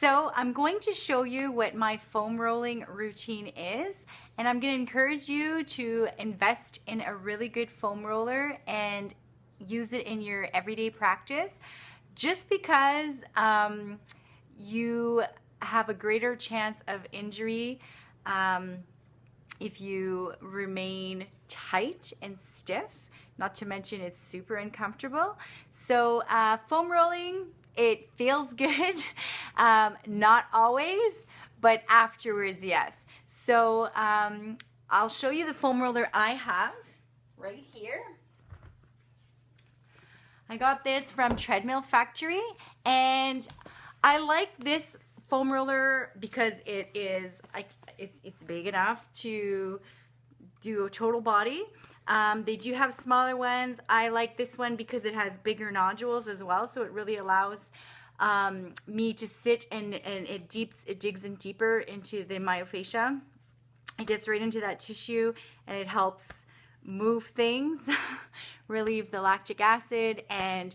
So I'm going to show you what my foam rolling routine is, and I'm going to encourage you to invest in a really good foam roller and use it in your everyday practice, just because you have a greater chance of injury if you remain tight and stiff. Not to mention it's super uncomfortable. So foam rolling, it feels good, not always, but afterwards, yes. So I'll show you the foam roller I have right here. I got this from Treadmill Factory, and I like this foam roller because it's big enough to do a total body. They do have smaller ones. I like this one because it has bigger nodules as well, so it really allows me to sit and it digs in deeper into the myofascia. It gets right into that tissue and it helps move things, relieve the lactic acid, and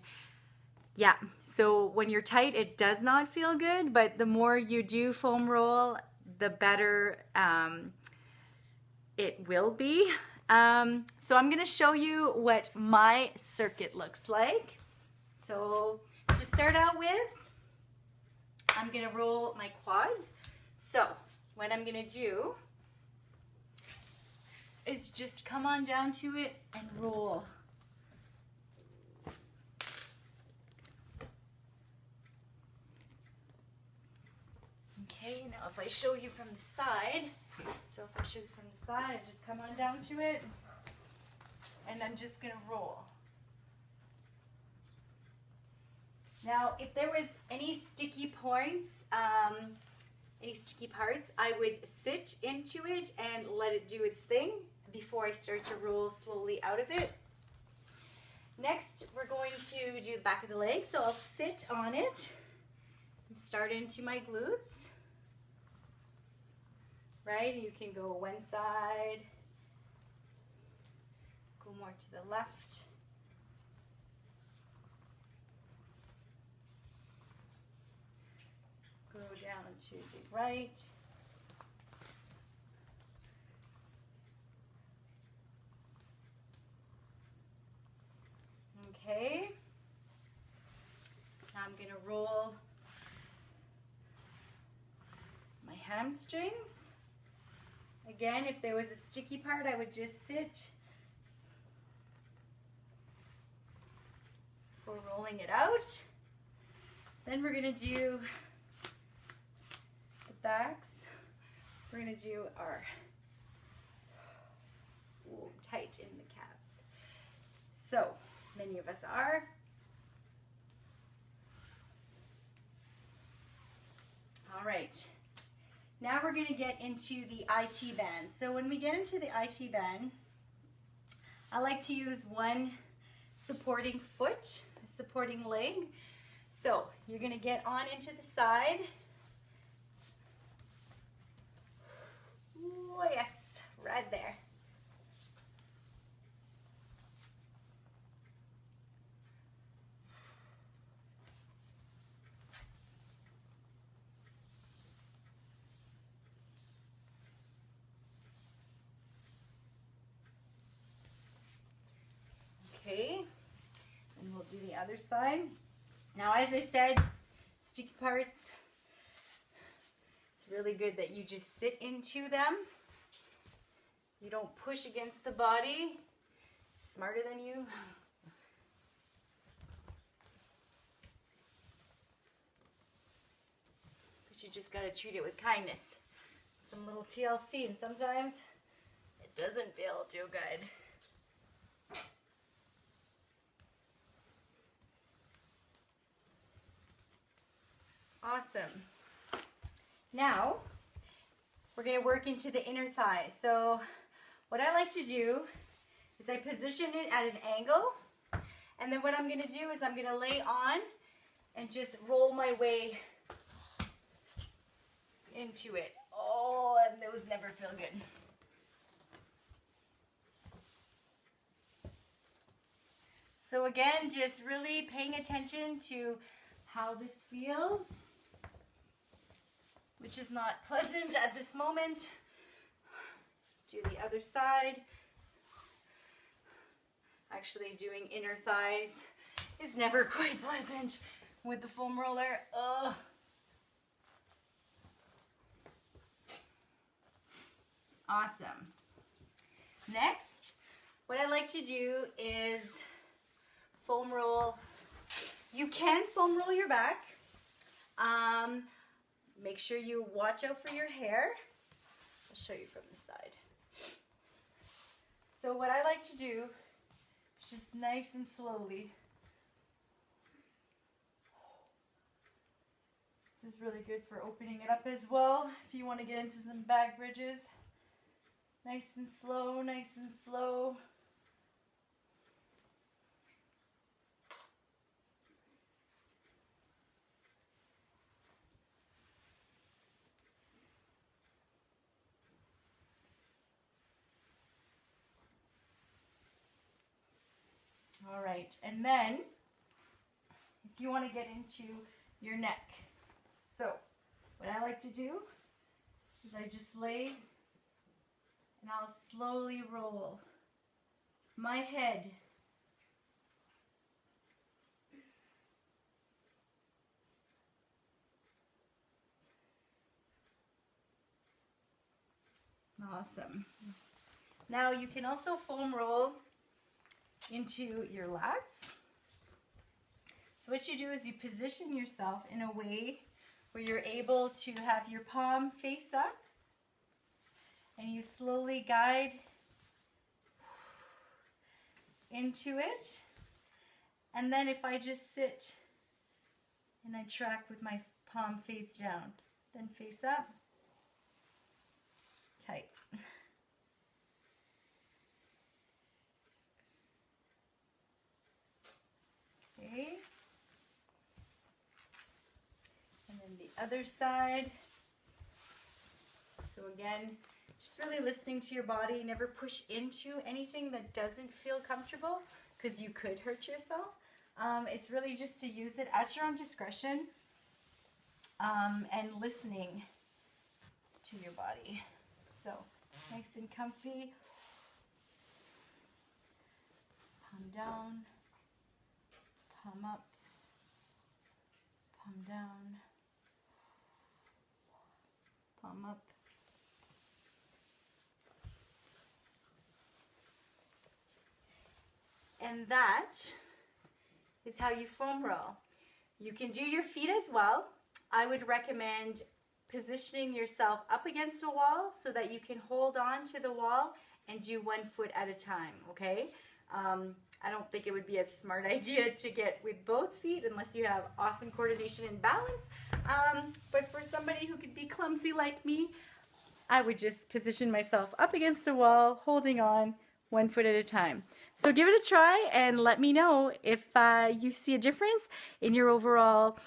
yeah. So when you're tight, it does not feel good, but the more you do foam roll, the better it will be. So I'm gonna show you what my circuit looks like. So to start out with, I'm gonna roll my quads. So what I'm gonna do is just come on down to it and roll. Okay, now if I show you from the side, so if I show you from the side, I just come on down to it, and I'm just gonna roll. Now, if there was any sticky points, any sticky parts, I would sit into it and let it do its thing before I start to roll slowly out of it. Next, we're going to do the back of the leg, so I'll sit on it and start into my glutes. Right, you can go one side, go more to the left. Go down to the right. Okay. Now I'm going to roll my hamstrings. Again, if there was a sticky part, I would just sit before rolling it out. Then we're going to do the backs. We're going to do our tight in the calves. So many of us are. All right. Now we're going to get into the IT band. So when we get into the IT band, I like to use one supporting foot, supporting leg. So you're going to get on into the side. Oh yes, right there. Okay, and we'll do the other side. Now, as I said, sticky parts, it's really good that you just sit into them. You don't push against the body. It's smarter than you. But you just gotta treat it with kindness. Some little TLC, and sometimes it doesn't feel too good. Awesome. Now, we're going to work into the inner thigh. So, what I like to do is I position it at an angle, and then what I'm going to do is I'm going to lay on and just roll my way into it. Oh, and those never feel good. So again, just really paying attention to how this feels. which is not pleasant at this moment. Do the other side. Actually, doing inner thighs is never quite pleasant with the foam roller. Ugh. Awesome. Next, what I like to do is foam roll. You can foam roll your back. Make sure you watch out for your hair. I'll show you from the side. So what I like to do is just nice and slowly. This is really good for opening it up as well if you want to get into some back bridges. Nice and slow, nice and slow. All right, and then if you want to get into your neck. So what I like to do is I just lay and I'll slowly roll my head awesome. Now you can also foam roll into your lats. So what you do is you position yourself in a way where you're able to have your palm face up and you slowly guide into it. And then if I just sit and I track with my palm face down, then face up, tight. Okay. And then the other side. So again, just really listening to your body. Never push into anything that doesn't feel comfortable because you could hurt yourself. It's really just to use it at your own discretion and listening to your body. So nice and comfy. Palm down, palm up, palm down, palm up. And that is how you foam roll. You can do your feet as well. I would recommend positioning yourself up against a wall so that you can hold on to the wall and do 1 foot at a time, okay? I don't think it would be a smart idea to get with both feet unless you have awesome coordination and balance. But for somebody who could be clumsy like me, I would just position myself up against the wall, holding on 1 foot at a time. So give it a try and let me know if you see a difference in your overall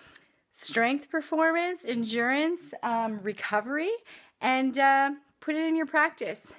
strength performance, endurance, recovery, and put it in your practice.